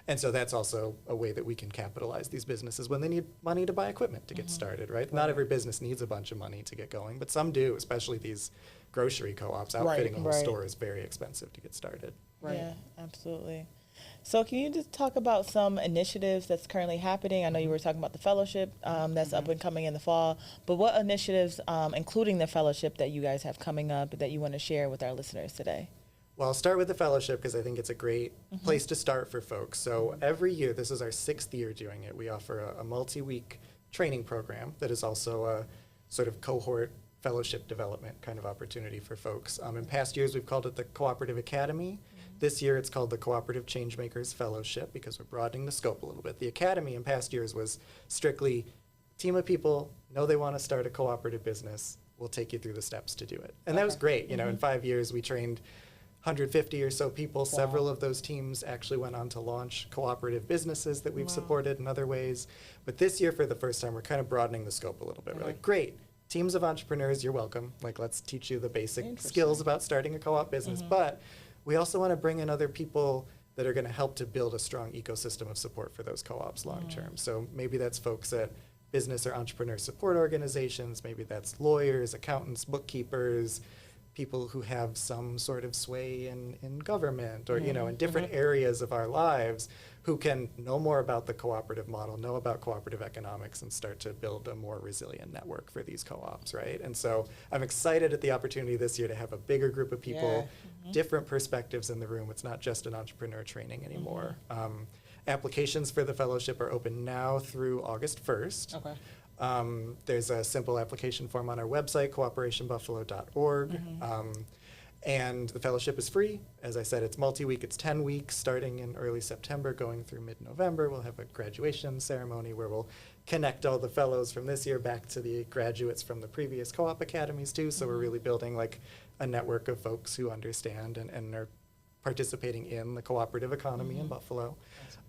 And so that's also a way that we can capitalize these businesses when they need money to buy equipment to get started, right? Not every business needs a bunch of money to get going, but some do, especially these grocery co-ops. Outfitting a whole store is very expensive to get started. Right. Yeah, absolutely. So can you just talk about some initiatives that's currently happening? I know you were talking about the fellowship that's up and coming in the fall, but what initiatives, including the fellowship, that you guys have coming up that you want to share with our listeners today? Well, I'll start with the fellowship because I think it's a great place to start for folks. So every year, this is our 6th year doing it, we offer a multi-week training program that is also a sort of cohort fellowship development kind of opportunity for folks. In past years, we've called it the Cooperative Academy. This year, it's called the Cooperative Changemakers Fellowship because we're broadening the scope a little bit. The Academy in past years was strictly team of people, know they want to start a cooperative business, we'll take you through the steps to do it. And that was great. You know, in 5 years, we trained 150 or so people. Wow. Several of those teams actually went on to launch cooperative businesses that we've supported in other ways. But this year, for the first time, we're kind of broadening the scope a little bit. We're like, great, teams of entrepreneurs, you're welcome. Like, let's teach you the basic skills about starting a co-op business. But we also want to bring in other people that are going to help to build a strong ecosystem of support for those co-ops long term. So maybe that's folks at business or entrepreneur support organizations, maybe that's lawyers, accountants, bookkeepers, people who have some sort of sway in government or, you know, in different areas of our lives who can know more about the cooperative model, know about cooperative economics, and start to build a more resilient network for these co-ops, right? And so I'm excited at the opportunity this year to have a bigger group of people, different perspectives in the room. It's not just an entrepreneur training anymore. Applications for the fellowship are open now through August 1st. Okay. There's a simple application form on our website, cooperationbuffalo.org. And the fellowship is free. As I said, it's multi-week. It's 10 weeks starting in early September, going through mid-November. We'll have a graduation ceremony where we'll connect all the fellows from this year back to the graduates from the previous co-op academies too. So we're really building like a network of folks who understand and are participating in the cooperative economy in Buffalo.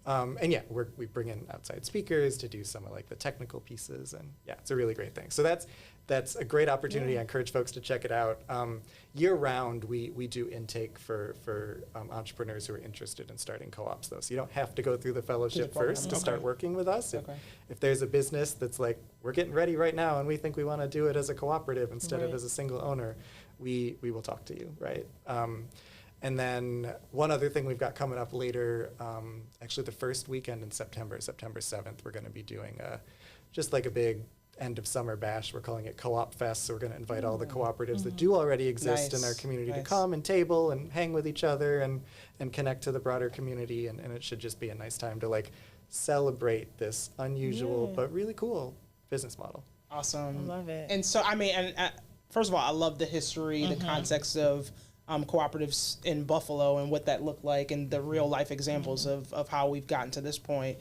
And yeah, we bring in outside speakers to do some of like the technical pieces, and yeah, it's a really great thing. So that's a great opportunity. I encourage folks to check it out. Year round, we do intake for entrepreneurs who are interested in starting co-ops though. So you don't have to go through the fellowship first to start working with us. If there's a business that's like, we're getting ready right now and we think we want to do it as a cooperative instead of as a single owner, we will talk to you, right? And then one other thing we've got coming up later, actually the first weekend in September 7th, we're going to be doing just like a big end of summer bash. We're calling it Co-op Fest. So we're going to invite all the cooperatives that do already exist in our community to come and table and hang with each other and connect to the broader community. And it should just be a nice time to like celebrate this unusual but really cool business model. Awesome. I love it. And so, I mean, and first of all, I love the history, the context of cooperatives in Buffalo and what that looked like and the real life examples of how we've gotten to this point.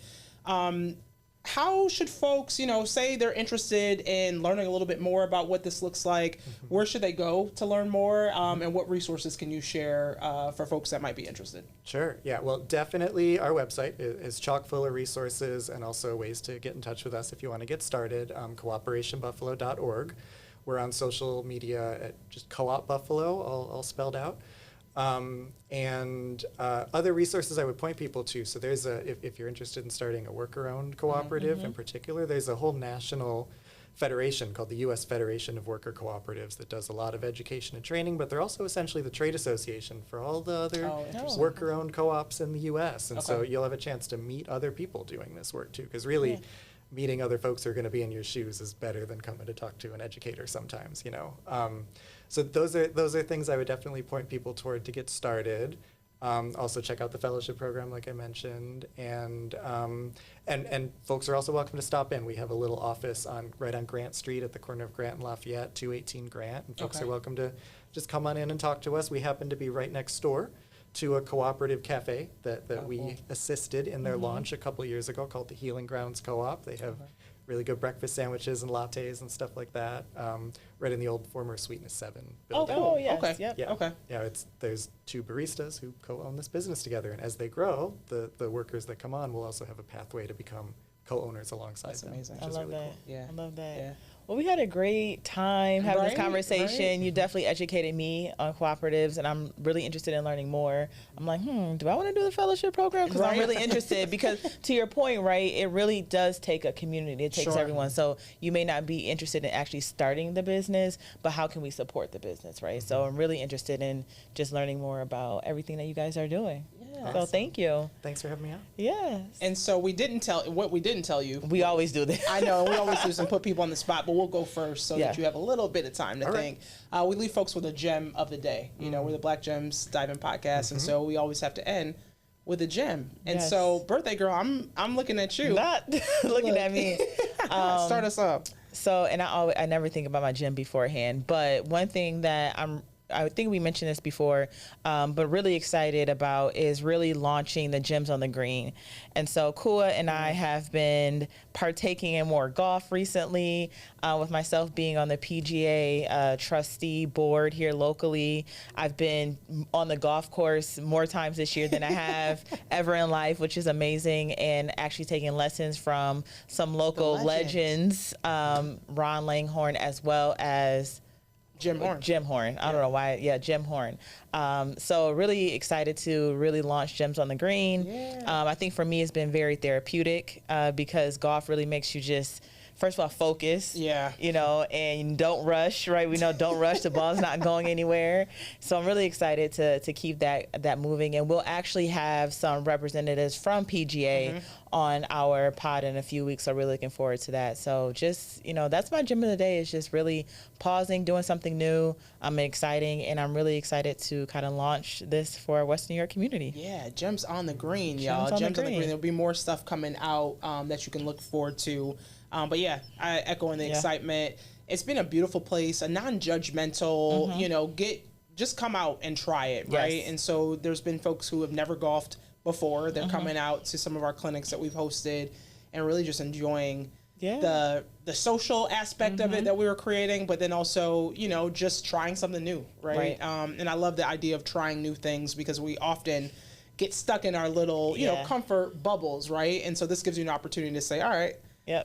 How should folks, you know, say they're interested in learning a little bit more about what this looks like? Where should they go to learn more? And what resources can you share for folks that might be interested? Sure. Yeah. Well, definitely our website is chock full of resources and also ways to get in touch with us if you want to get started. Cooperationbuffalo.org. We're on social media at just Co-op Buffalo, all spelled out. And other resources I would point people to. So there's if you're interested in starting a worker-owned cooperative in particular, there's a whole national federation called the U.S. Federation of Worker Cooperatives that does a lot of education and training, but they're also essentially the trade association for all the other worker-owned co-ops in the U.S. And so you'll have a chance to meet other people doing this work too, because really meeting other folks who are going to be in your shoes is better than coming to talk to an educator sometimes, you know. So those are things I would definitely point people toward to get started. Also check out the fellowship program, like I mentioned, and folks are also welcome to stop in. We have a little office right on Grant Street at the corner of Grant and Lafayette, 218 Grant, and folks are welcome to just come on in and talk to us. We happen to be right next door to a cooperative cafe that we assisted in their launch a couple years ago called the Healing Grounds Co-op. They have really good breakfast sandwiches and lattes and stuff like that, right in the old former Sweetness 7 building. Oh, yes. Okay. Yep. Yeah. Okay. Yeah, there's two baristas who co-own this business together, and as they grow, the workers that come on will also have a pathway to become co-owners alongside them. Amazing. I love that. Cool. I love that. Well, we had a great time having this Right, conversation. right. You definitely educated me on cooperatives, and I'm really interested in learning more. I'm like, do I want to do the fellowship program? Because I'm Right. really interested. Because to your point, right, it really does take a community. It takes Sure. everyone. So you may not be interested in actually starting the business, but how can we support the business, right? So I'm really interested in just learning more about everything that you guys are doing. Yeah. So thank you. Thanks for having me out. Yes. And so we didn't tell you. We always do this. I know we always do this and put people on the spot, but we'll go first so Yeah. that you have a little bit of time to All think. We leave folks with a gem of the day. You know, we're the Black Gems Diving Podcast, and so we always have to end with a gem. And Yes. so, birthday girl, I'm looking at you. Not looking at me. Start us up. So, and I never think about my gym beforehand, but one thing that I think we mentioned this before, but really excited about is really launching the Gems on the Green. And so Kua and I have been partaking in more golf recently, with myself being on the PGA trustee board here locally. I've been on the golf course more times this year than I have ever in life, which is amazing, and actually taking lessons from some local legends, Ron Langhorne, as well as Jim Horn. I don't know why. Yeah, Jim Horn. So really excited to really launch Gems on the Green. Yeah. I think for me it's been very therapeutic because golf really makes you just, first of all, focus. Yeah. You know, and don't rush, right? We know don't rush. The ball's not going anywhere. So I'm really excited to keep that moving. And we'll actually have some representatives from PGA on our pod in a few weeks. So really looking forward to that. So just, you know, that's my gem of the day, is just really pausing, doing something new. I'm exciting, and I'm really excited to kind of launch this for our West New York community. Yeah, Gems on the Green, y'all. Gems on the Gems on the Green. Green. There'll be more stuff coming out that you can look forward to. But yeah, I echoing the excitement. It's been a beautiful place, a non-judgmental, you know, just come out and try it, right? Yes. And so there's been folks who have never golfed before. They're coming out to some of our clinics that we've hosted and really just enjoying the social aspect of it that we were creating, but then also, you know, just trying something new, right? And I love the idea of trying new things, because we often get stuck in our little, you know, comfort bubbles, right? And so this gives you an opportunity to say, all right,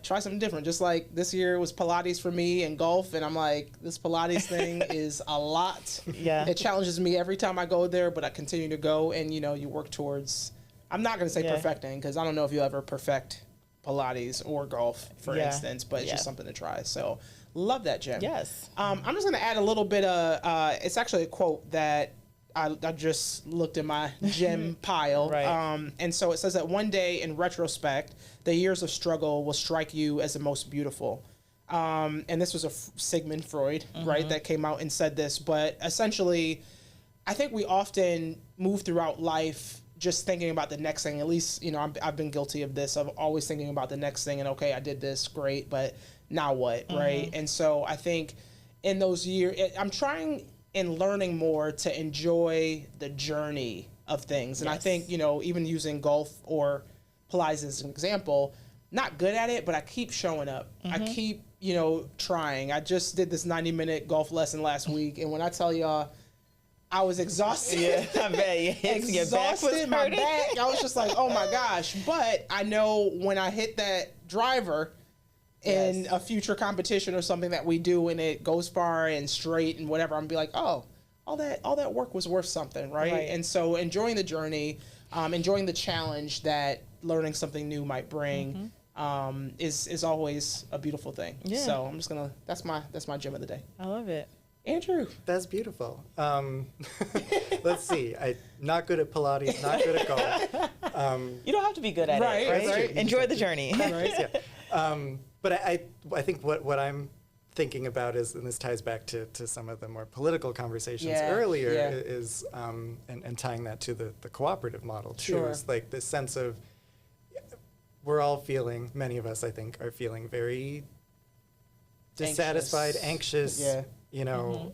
try something different. Just like this year was Pilates for me and golf, and I'm like, this Pilates thing is a lot. Yeah. It challenges me every time I go there, but I continue to go, and you know, you work towards, I'm not going to say perfecting, because I don't know if you'll ever perfect Pilates or golf, for instance, but it's just something to try. So love that, Jen. Yes. I'm just going to add a little bit of, it's actually a quote that I just looked in my gem pile. And so it says that one day in retrospect, the years of struggle will strike you as the most beautiful. And this was a Sigmund Freud, right, that came out and said this. But essentially, I think we often move throughout life just thinking about the next thing. At least, you know, I've been guilty of this. I'm always thinking about the next thing, and okay, I did this, great, but now what, right? And so I think in those years, I'm trying and learning more to enjoy the journey of things. And I think, you know, even using golf or Pilates as an example, not good at it, but I keep showing up. I keep, you know, trying. I just did this 90-minute golf lesson last week, and when I tell y'all, I was exhausted. I bet. Exhausted, my back. I was just like, oh my gosh. But I know when I hit that driver in a future competition or something that we do, and it goes far and straight and whatever, I'm gonna be like, oh, all that work was worth something, right? And so enjoying the journey, enjoying the challenge that learning something new might bring, is always a beautiful thing. Yeah. So I'm just gonna, that's my gem of the day. I love it. Andrew. That's beautiful. Let's see. I'm not good at Pilates, not good at golf. You don't have to be good at it, right? Enjoy the journey. But I think what I'm thinking about is, and this ties back to some of the more political conversations earlier, is and tying that to the cooperative model too. Is like this sense of, we're all feeling, many of us I think are feeling very dissatisfied, anxious, you know,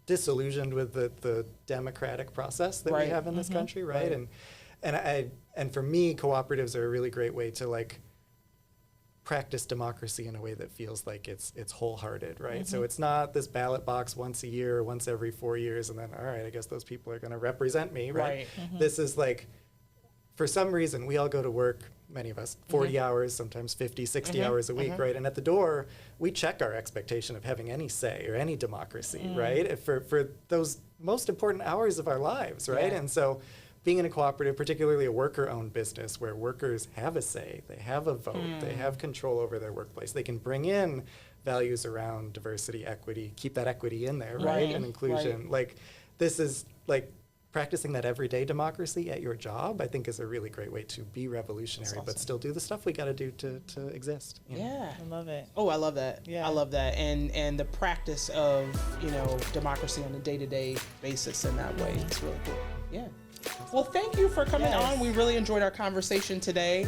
disillusioned with the democratic process that we have in this country, right? And for me, cooperatives are a really great way to like practice democracy in a way that feels like it's wholehearted, right? So it's not this ballot box once a year or once every 4 years, and then, all right, I guess those people are going to represent me, right? This is like, for some reason, we all go to work many of us, 40 hours, sometimes 50, 60 hours a week, right? And at the door, we check our expectation of having any say or any democracy, right? For those most important hours of our lives, right? And so being in a cooperative, particularly a worker-owned business where workers have a say, they have a vote, they have control over their workplace, they can bring in values around diversity, equity, keep that equity in there, right? And inclusion. Like, this is like practicing that everyday democracy at your job, I think is a really great way to be revolutionary, but still do the stuff we got to do to exist. You know? Yeah. I love it. Oh, I love that. Yeah. I love that. And the practice of, you know, democracy on a day-to-day basis in that way is really cool. Yeah. Well, thank you for coming on. We really enjoyed our conversation today.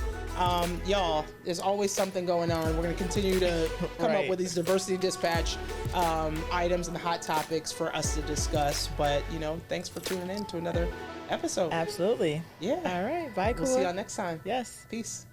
Y'all, there's always something going on. We're going to continue to come up with these diversity dispatch items and hot topics for us to discuss. But, you know, thanks for tuning in to another episode. Absolutely. Yeah. All right. Bye, We'll see y'all next time. Yes. Peace.